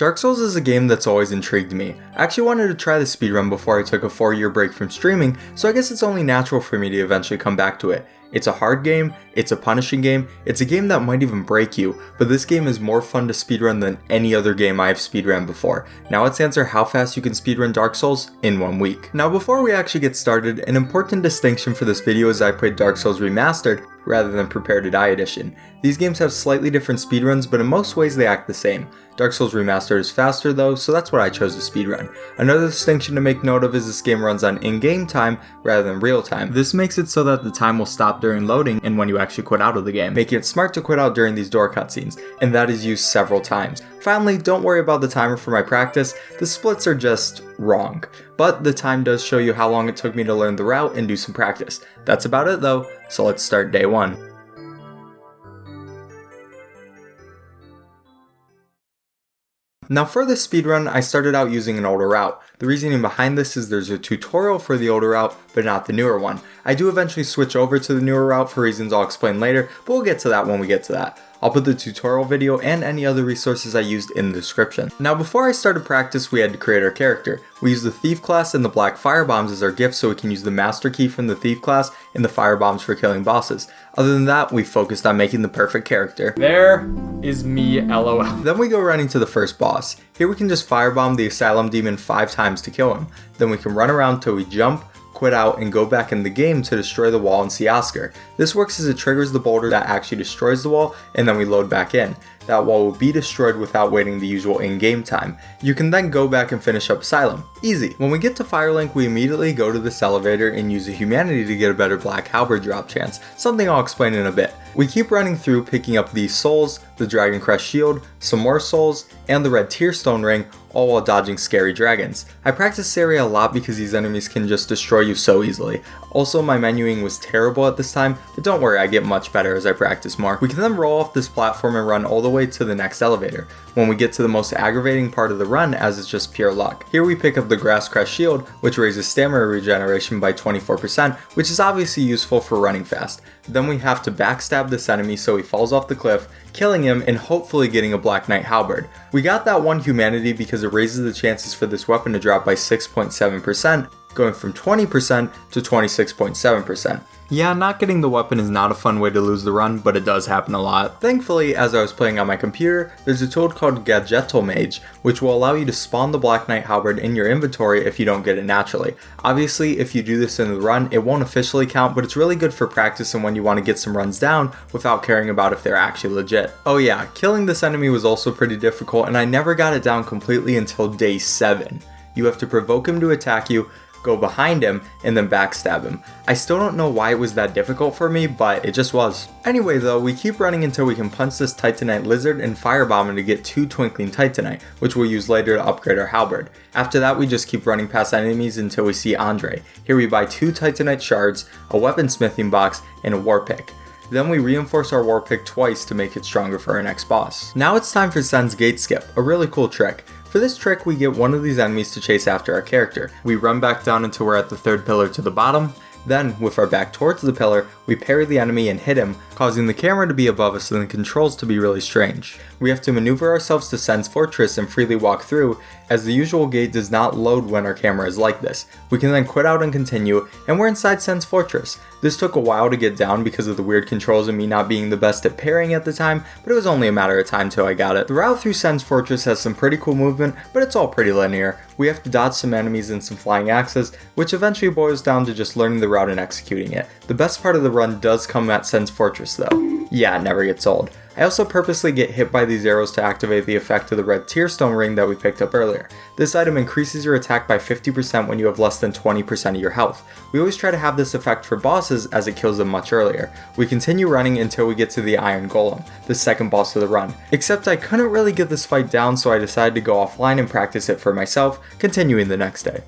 Dark Souls is a game that's always intrigued me. I actually wanted to try the speedrun before I took a 4-year break from streaming, so I guess it's only natural for me to eventually come back to it. It's a hard game, it's a punishing game, it's a game that might even break you, but this game is more fun to speedrun than any other game I have speedrun before. Now let's answer how fast you can speedrun Dark Souls in 1 week. Now before we actually get started, an important distinction for this video is I played Dark Souls Remastered rather than Prepare to Die Edition. These games have slightly different speedruns, but in most ways they act the same. Dark Souls Remastered is faster though, so that's what I chose to speedrun. Another distinction to make note of is this game runs on in-game time rather than real time. This makes it so that the time will stop during loading and when you actually quit out of the game, making it smart to quit out during these door cutscenes, and that is used several times. Finally, don't worry about the timer for my practice, the splits are just wrong. But the time does show you how long it took me to learn the route and do some practice. That's about it though, so let's start day 1. Now for this speedrun, I started out using an older route. The reasoning behind this is there's a tutorial for the older route, but not the newer one. I do eventually switch over to the newer route for reasons I'll explain later, but we'll get to that when we get to that. I'll put the tutorial video and any other resources I used in the description. Now before I started practice, we had to create our character. We used the Thief class and the black firebombs as our gift so we can use the master key from the Thief class and the firebombs for killing bosses. Other than that, we focused on making the perfect character. There is me, LOL. Then we go running to the first boss. Here we can just firebomb the Asylum Demon 5 times to kill him. Then we can run around till we jump, quit out, and go back in the game to destroy the wall and see Oscar. This works as it triggers the boulder that actually destroys the wall, and then we load back in. That wall will be destroyed without waiting the usual in-game time. You can then go back and finish up Asylum. Easy. When we get to Firelink, we immediately go to this elevator and use a humanity to get a better black halberd drop chance, something I'll explain in a bit. We keep running through picking up these souls, the Dragon Crest shield, some more souls, and the red Tearstone ring, all while dodging scary dragons. I practice this area a lot because these enemies can just destroy you so easily. Also, my menuing was terrible at this time, but don't worry, I get much better as I practice more. We can then roll off this platform and run all the way to the next elevator, when we get to the most aggravating part of the run as it's just pure luck. Here we pick up the Grass Crest shield, which raises stamina regeneration by 24%, which is obviously useful for running fast. Then we have to backstab this enemy so he falls off the cliff, killing him and hopefully getting a Black Knight halberd. We got that one humanity because it raises the chances for this weapon to drop by 6.7%, going from 20% to 26.7%. Yeah, not getting the weapon is not a fun way to lose the run, but it does happen a lot. Thankfully, as I was playing on my computer, there's a tool called Gadgetal Mage, which will allow you to spawn the Black Knight halberd in your inventory if you don't get it naturally. Obviously, if you do this in the run, it won't officially count, but it's really good for practice and when you want to get some runs down without caring about if they're actually legit. Oh yeah, killing this enemy was also pretty difficult, and I never got it down completely until day 7. You have to provoke him to attack you, go behind him, and then backstab him. I still don't know why it was that difficult for me, but it just was. Anyway though, we keep running until we can punch this Titanite lizard and firebomb him to get 2 Twinkling Titanite, which we'll use later to upgrade our halberd. After that, we just keep running past enemies until we see Andre. Here we buy 2 Titanite shards, a weaponsmithing box, and a war pick. Then we reinforce our war pick twice to make it stronger for our next boss. Now it's time for Sen's Gate Skip, a really cool trick. For this trick, we get one of these enemies to chase after our character. We run back down until we're at the 3rd pillar to the bottom. Then, with our back towards the pillar, we parry the enemy and hit him, causing the camera to be above us and the controls to be really strange. We have to maneuver ourselves to Sen's Fortress and freely walk through, as the usual gate does not load when our camera is like this. We can then quit out and continue, and we're inside Sen's Fortress. This took a while to get down because of the weird controls and me not being the best at parrying at the time, but it was only a matter of time till I got it. The route through Sen's Fortress has some pretty cool movement, but it's all pretty linear. We have to dodge some enemies and some flying axes, which eventually boils down to just learning the route and executing it. The best part of the run does come at Sen's Fortress though. Yeah, it never gets old. I also purposely get hit by these arrows to activate the effect of the red Tearstone ring that we picked up earlier. This item increases your attack by 50% when you have less than 20% of your health. We always try to have this effect for bosses as it kills them much earlier. We continue running until we get to the Iron Golem, the second boss of the run. Except I couldn't really get this fight down, so I decided to go offline and practice it for myself, continuing the next day.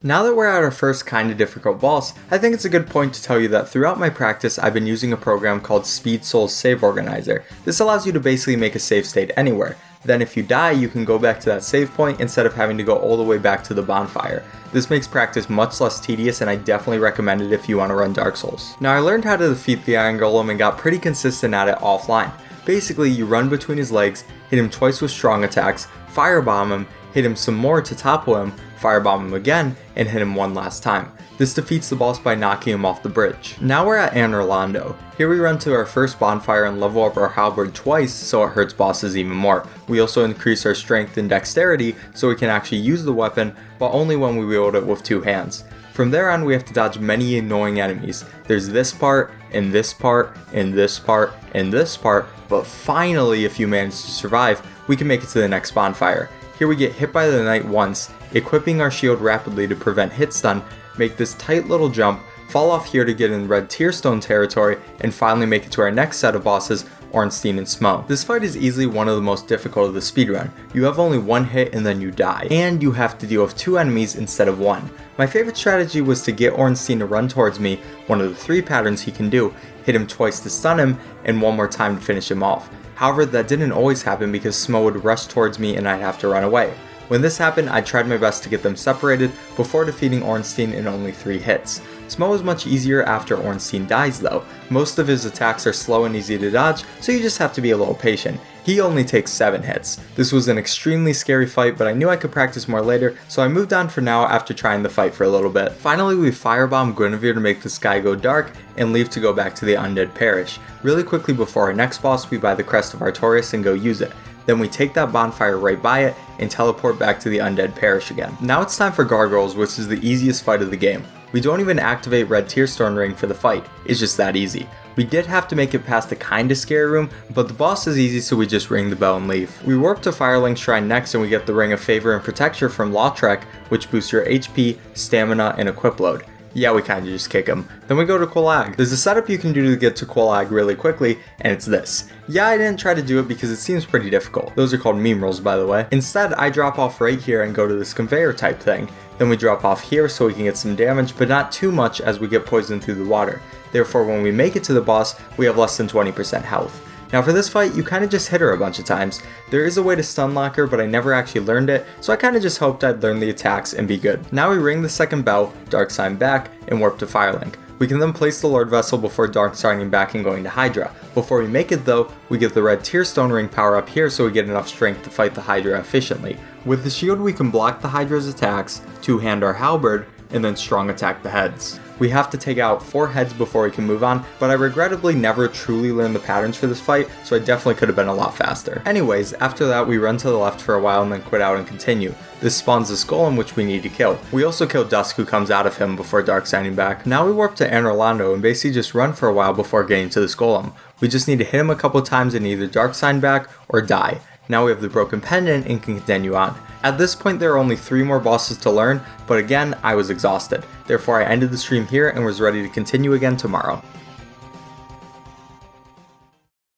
Now that we're at our first kinda difficult boss, I think it's a good point to tell you that throughout my practice I've been using a program called SpeedSoul's Save Organizer. This allows you to basically make a save state anywhere. Then if you die, you can go back to that save point instead of having to go all the way back to the bonfire. This makes practice much less tedious, and I definitely recommend it if you want to run Dark Souls. Now I learned how to defeat the Iron Golem and got pretty consistent at it offline. Basically, you run between his legs, hit him twice with strong attacks, firebomb him, hit him some more to topple him, firebomb him again, and hit him one last time. This defeats the boss by knocking him off the bridge. Now we're at Orlando. Here we run to our first bonfire and level up our halberd twice so it hurts bosses even more. We also increase our strength and dexterity so we can actually use the weapon, but only when we wield it with 2 hands. From there on, we have to dodge many annoying enemies. There's this part, and this part, and this part, and this part, but finally, if you manage to survive, we can make it to the next bonfire. Here we get hit by the knight once, equipping our shield rapidly to prevent hit stun, make this tight little jump, fall off here to get in red tearstone territory, and finally make it to our next set of bosses, Ornstein and Smough. This fight is easily one of the most difficult of the speedrun. You have only 1 hit and then you die, and you have to deal with 2 enemies instead of 1. My favorite strategy was to get Ornstein to run towards me, one of the 3 patterns he can do, hit him twice to stun him, and 1 more time to finish him off. However, that didn't always happen because Smough would rush towards me and I'd have to run away. When this happened, I tried my best to get them separated before defeating Ornstein in only 3 hits. Smough is much easier after Ornstein dies though. Most of his attacks are slow and easy to dodge, so you just have to be a little patient. He only takes 7 hits. This was an extremely scary fight, but I knew I could practice more later, so I moved on for now after trying the fight for a little bit. Finally, we firebomb Guinevere to make the sky go dark, and leave to go back to the Undead Parish. Really quickly before our next boss, we buy the Crest of Artorias and go use it. Then we take that bonfire right by it and teleport back to the Undead Parish again. Now it's time for Gargoyles, which is the easiest fight of the game. We don't even activate Red Tearstone Ring for the fight, it's just that easy. We did have to make it past the kinda scary room, but the boss is easy so we just ring the bell and leave. We warp to Fireling's Shrine next and we get the Ring of Favor and Protection from Lautrec, which boosts your HP, stamina, and equip load. Yeah, we kinda just kick him. Then we go to Quelaag. There's a setup you can do to get to Quelaag really quickly, and it's this. Yeah, I didn't try to do it because it seems pretty difficult. Those are called meme rolls, by the way. Instead, I drop off right here and go to this conveyor type thing. Then we drop off here so we can get some damage, but not too much as we get poisoned through the water. Therefore, when we make it to the boss, we have less than 20% health. Now for this fight, you kinda just hit her a bunch of times. There is a way to stun lock her, but I never actually learned it, so I kinda just hoped I'd learn the attacks and be good. Now we ring the second bell, dark sign back, and warp to Firelink. We can then place the Lord Vessel before dark signing back and going to Hydra. Before we make it though, we get the red Tearstone Ring power up here so we get enough strength to fight the Hydra efficiently. With the shield we can block the Hydra's attacks, two-hand our halberd, and then strong attack the heads. We have to take out 4 heads before we can move on, but I regrettably never truly learned the patterns for this fight, so I definitely could have been a lot faster. Anyways, after that we run to the left for a while and then quit out and continue. This spawns this golem which we need to kill. We also kill Dusk who comes out of him before dark signing back. Now we warp to Orlando and basically just run for a while before getting to this golem. We just need to hit him a couple times and either dark sign back or die. Now we have the broken pendant and can continue on. At this point there are only 3 more bosses to learn, but again I was exhausted. Therefore I ended the stream here and was ready to continue again tomorrow.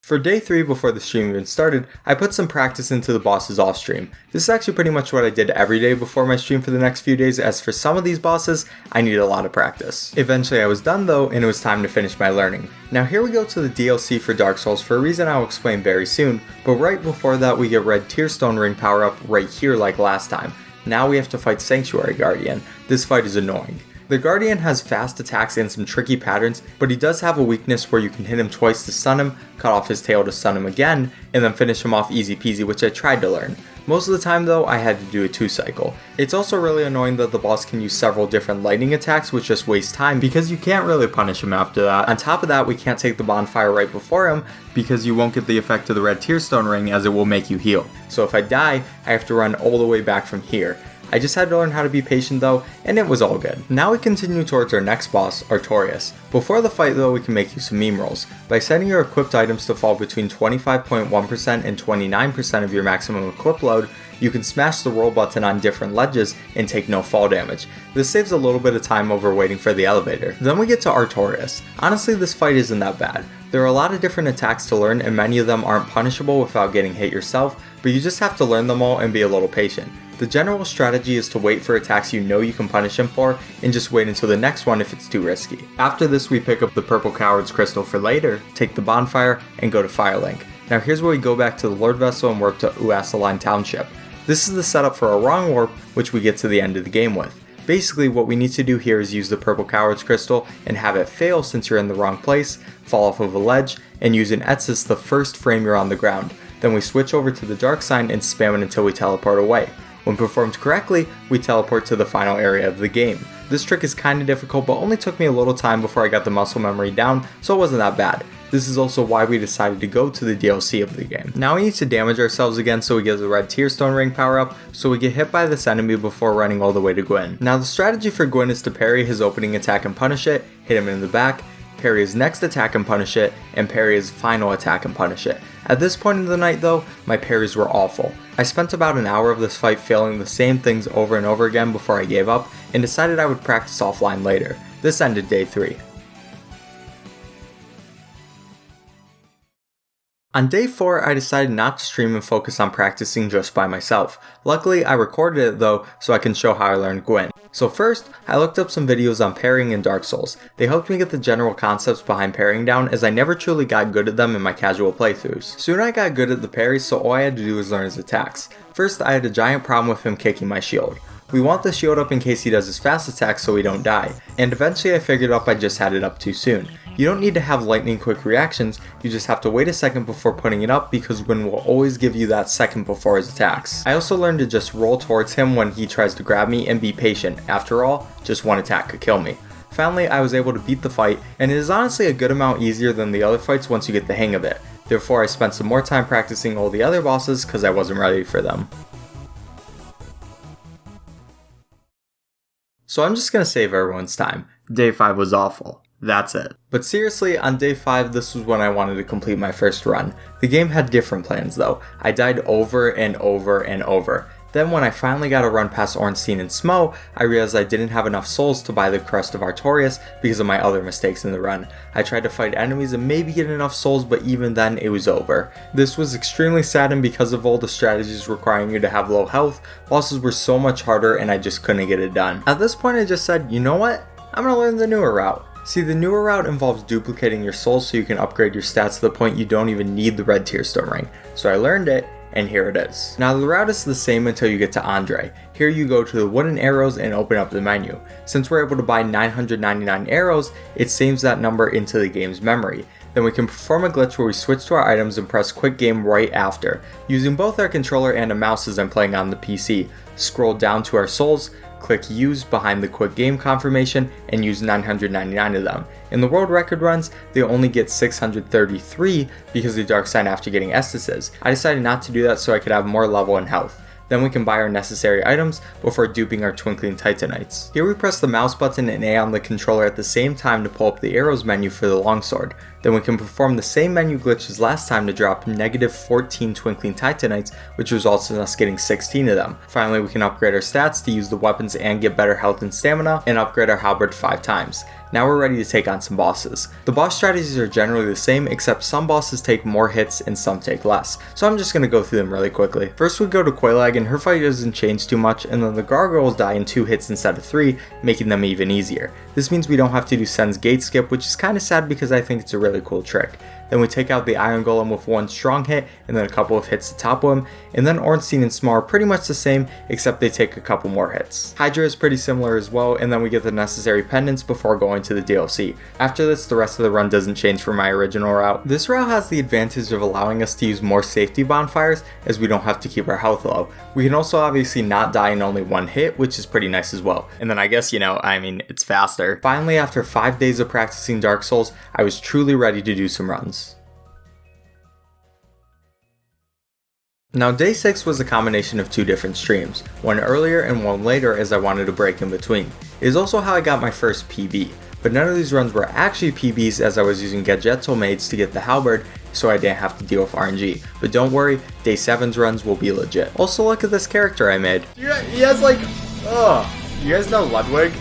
For day 3 before the stream even started, I put some practice into the bosses off stream. This is actually pretty much what I did every day before my stream for the next few days, as for some of these bosses, I needed a lot of practice. Eventually I was done though, and it was time to finish my learning. Now here we go to the DLC for Dark Souls for a reason I'll explain very soon, but right before that we get red Tearstone Ring power up right here like last time. Now we have to fight Sanctuary Guardian. This fight is annoying. The Guardian has fast attacks and some tricky patterns, but he does have a weakness where you can hit him twice to stun him, cut off his tail to stun him again, and then finish him off easy peasy, which I tried to learn. Most of the time though, I had to do a 2 cycle. It's also really annoying that the boss can use several different lightning attacks which just waste time because you can't really punish him after that. On top of that, we can't take the bonfire right before him because you won't get the effect of the red Tearstone Ring as it will make you heal. So if I die, I have to run all the way back from here. I just had to learn how to be patient though, and it was all good. Now we continue towards our next boss, Artorias. Before the fight though, we can make use of meme rolls. By setting your equipped items to fall between 25.1% and 29% of your maximum equip load, you can smash the roll button on different ledges and take no fall damage. This saves a little bit of time over waiting for the elevator. Then we get to Artorias. Honestly, this fight isn't that bad. There are a lot of different attacks to learn and many of them aren't punishable without getting hit yourself, but you just have to learn them all and be a little patient. The general strategy is to wait for attacks you know you can punish him for, and just wait until the next one if it's too risky. After this we pick up the Purple Coward's Crystal for later, take the bonfire, and go to Firelink. Now here's where we go back to the Lord Vessel and warp to Uasaline Township. This is the setup for a wrong warp, which we get to the end of the game with. Basically, what we need to do here is use the purple coward's crystal and have it fail since you're in the wrong place, fall off of a ledge, and use an Etsis the first frame you're on the ground. Then we switch over to the dark sign and spam it until we teleport away. When performed correctly, we teleport to the final area of the game. This trick is kinda difficult, but only took me a little time before I got the muscle memory down, so it wasn't that bad. This is also why we decided to go to the DLC of the game. Now we need to damage ourselves again so we get the red Tearstone ring power up, so we get hit by this enemy before running all the way to Gwyn. Now the strategy for Gwyn is to parry his opening attack and punish it, hit him in the back, parry his next attack and punish it, and parry his final attack and punish it. At this point in the night though, my parries were awful. I spent about an hour of this fight failing the same things over and over again before I gave up, and decided I would practice offline later. This ended day 3. On day 4, I decided not to stream and focus on practicing just by myself. Luckily, I recorded it though, so I can show how I learned Gwyn. So first, I looked up some videos on parrying in Dark Souls. They helped me get the general concepts behind parrying down, as I never truly got good at them in my casual playthroughs. Soon I got good at the parries, so all I had to do was learn his attacks. First, I had a giant problem with him kicking my shield. We want the shield up in case he does his fast attack so we don't die, and eventually I figured out I just had it up too soon. You don't need to have lightning quick reactions, you just have to wait a second before putting it up because Gwyn will always give you that second before his attacks. I also learned to just roll towards him when he tries to grab me and be patient. After all, just one attack could kill me. Finally, I was able to beat the fight, and it is honestly a good amount easier than the other fights once you get the hang of it. Therefore, I spent some more time practicing all the other bosses because I wasn't ready for them. So I'm just gonna save everyone's time. Day 5 was awful. That's it. But seriously, on day 5, this was when I wanted to complete my first run. The game had different plans though. I died over and over and over. Then when I finally got a run past Ornstein and Smough, I realized I didn't have enough souls to buy the Crest of Artorias because of my other mistakes in the run. I tried to fight enemies and maybe get enough souls, but even then it was over. This was extremely sad, and because of all the strategies requiring you to have low health, bosses were so much harder and I just couldn't get it done. At this point I just said, you know what? I'm gonna learn the newer route. See, the newer route involves duplicating your souls so you can upgrade your stats to the point you don't even need the red Tearstone ring. So I learned it, and here it is. Now the route is the same until you get to Andre. Here you go to the wooden arrows and open up the menu. Since we're able to buy 999 arrows, it saves that number into the game's memory. Then we can perform a glitch where we switch to our items and press quick game right after. Using both our controller and a mouse as I'm playing on the PC. Scroll down to our souls, click use behind the quick game confirmation, and use 999 of them. In the world record runs, they only get 633 because of the dark sign after getting Estises. I decided not to do that so I could have more level and health. Then we can buy our necessary items before duping our twinkling Titanites. Here we press the mouse button and A on the controller at the same time to pull up the arrows menu for the longsword. Then we can perform the same menu glitch as last time to drop negative 14 twinkling Titanites, which results in us getting 16 of them. Finally, we can upgrade our stats to use the weapons and get better health and stamina, and upgrade our halberd 5 times. Now we're ready to take on some bosses. The boss strategies are generally the same, except some bosses take more hits and some take less, so I'm just going to go through them really quickly. First we go to Quelaag, and her fight doesn't change too much, and then the gargoyles die in 2 hits instead of 3, making them even easier. This means we don't have to do Sen's gate skip, which is kinda sad because I think it's a really cool trick. Then we take out the Iron Golem with 1 strong hit and then a couple of hits to topple him, and then Ornstein and Smough are pretty much the same except they take a couple more hits. Hydra is pretty similar as well, and then we get the necessary pendants before going to the DLC. After this, the rest of the run doesn't change from my original route. This route has the advantage of allowing us to use more safety bonfires as we don't have to keep our health low. We can also obviously not die in only 1 hit, which is pretty nice as well. And then I guess, it's faster. Finally, after 5 days of practicing Dark Souls, I was truly ready to do some runs. Now day 6 was a combination of 2 different streams, one earlier and one later as I wanted a break in between. It is also how I got my first PB, but none of these runs were actually PBs as I was using Gadgetto Maids to get the halberd so I didn't have to deal with RNG. But don't worry, day 7's runs will be legit. Also look at this character I made. He has you guys know Ludwig?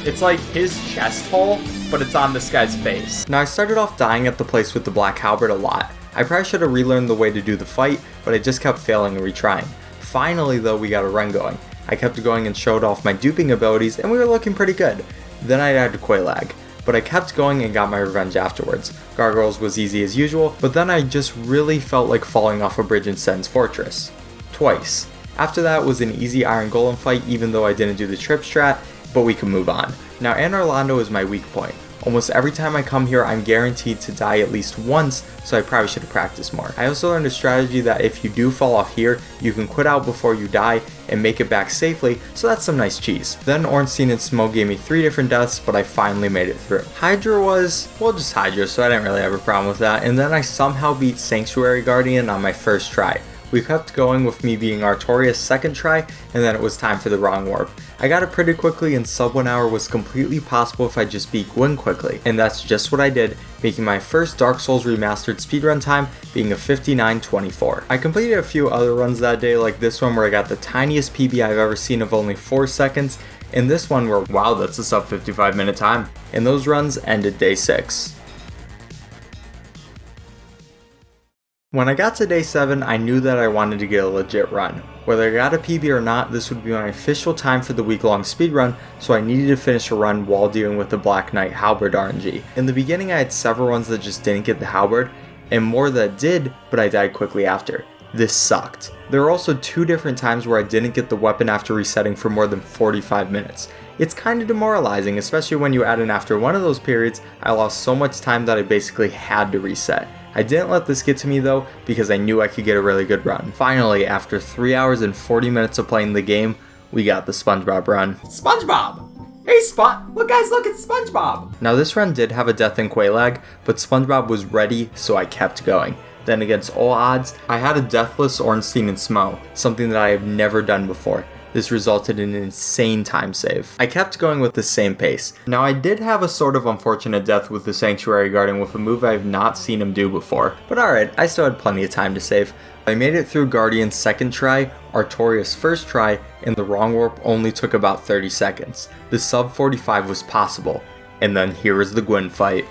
It's like his chest hole, but it's on this guy's face. Now I started off dying at the place with the black halberd a lot. I probably should have relearned the way to do the fight, but I just kept failing and retrying. Finally though, we got a run going. I kept going and showed off my duping abilities and we were looking pretty good. Then I died to Quelaag, but I kept going and got my revenge afterwards. Gargoyles was easy as usual, but then I just really felt like falling off a bridge in Sen's fortress. Twice. After that was an easy Iron Golem fight even though I didn't do the trip strat, but we can move on. Now Anor Londo is my weak point. Almost every time I come here, I'm guaranteed to die at least once, so I probably should have practiced more. I also learned a strategy that if you do fall off here, you can quit out before you die and make it back safely, so that's some nice cheese. Then Ornstein and Smough gave me 3 different deaths, but I finally made it through. Hydra was, well, just Hydra, so I didn't really have a problem with that, and then I somehow beat Sanctuary Guardian on my first try. We kept going with me being Artorias' second try, and then it was time for the wrong warp. I got it pretty quickly, and sub 1 hour was completely possible if I just beat Gwyn quickly, and that's just what I did, making my first Dark Souls Remastered speedrun time being a 59:24. I completed a few other runs that day, like this one where I got the tiniest PB I've ever seen of only 4 seconds, and this one where, wow, that's a sub 55 minute time. And those runs ended day 6. When I got to day 7, I knew that I wanted to get a legit run. Whether I got a PB or not, this would be my official time for the week-long speedrun, so I needed to finish a run while dealing with the Black Knight Halberd RNG. In the beginning I had several runs that just didn't get the Halberd, and more that did, but I died quickly after. This sucked. There were also 2 different times where I didn't get the weapon after resetting for more than 45 minutes. It's kinda demoralizing, especially when you add in after one of those periods, I lost so much time that I basically had to reset. I didn't let this get to me though, because I knew I could get a really good run. Finally, after 3 hours and 40 minutes of playing the game, we got the SpongeBob run. SpongeBob! Hey look guys, look, it's SpongeBob! Now this run did have a death in Quelaag, but SpongeBob was ready, so I kept going. Then against all odds, I had a deathless Ornstein and Smough, something that I have never done before. This resulted in an insane time save. I kept going with the same pace. Now I did have a sort of unfortunate death with the Sanctuary Guardian with a move I've not seen him do before, but alright, I still had plenty of time to save. I made it through Guardian's second try, Artorias' first try, and the wrong warp only took about 30 seconds. The sub 45 was possible, and then here is the Gwyn fight.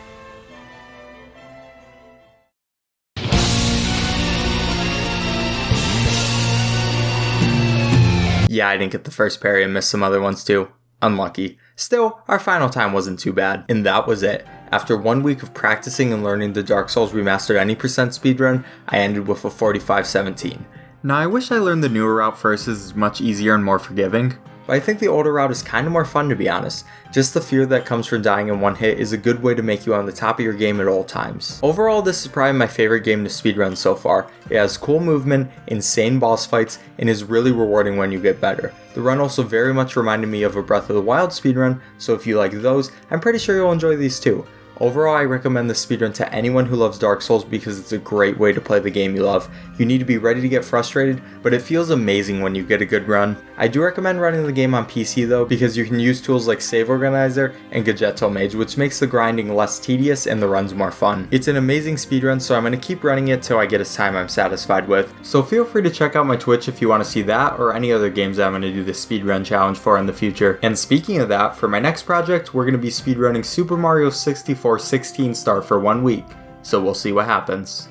Yeah, I didn't get the first parry and missed some other ones too. Unlucky. Still, our final time wasn't too bad, and that was it. After 1 week of practicing and learning the Dark Souls Remastered any percent speedrun, I ended with a 45:17. Now I wish I learned the newer route first, as it's much easier and more forgiving, but I think the older route is kinda more fun to be honest. Just the fear that comes from dying in one hit is a good way to make you on the top of your game at all times. Overall, this is probably my favorite game to speedrun so far. It has cool movement, insane boss fights, and is really rewarding when you get better. The run also very much reminded me of a Breath of the Wild speedrun, so if you like those, I'm pretty sure you'll enjoy these too. Overall, I recommend this speedrun to anyone who loves Dark Souls because it's a great way to play the game you love. You need to be ready to get frustrated, but it feels amazing when you get a good run. I do recommend running the game on PC though, because you can use tools like Save Organizer and Gadgeto Mage, which makes the grinding less tedious and the runs more fun. It's an amazing speedrun, so I'm going to keep running it till I get a time I'm satisfied with. So feel free to check out my Twitch if you want to see that, or any other games I'm going to do this speedrun challenge for in the future. And speaking of that, for my next project, we're going to be speedrunning Super Mario 64 16 star for 1 week, so we'll see what happens.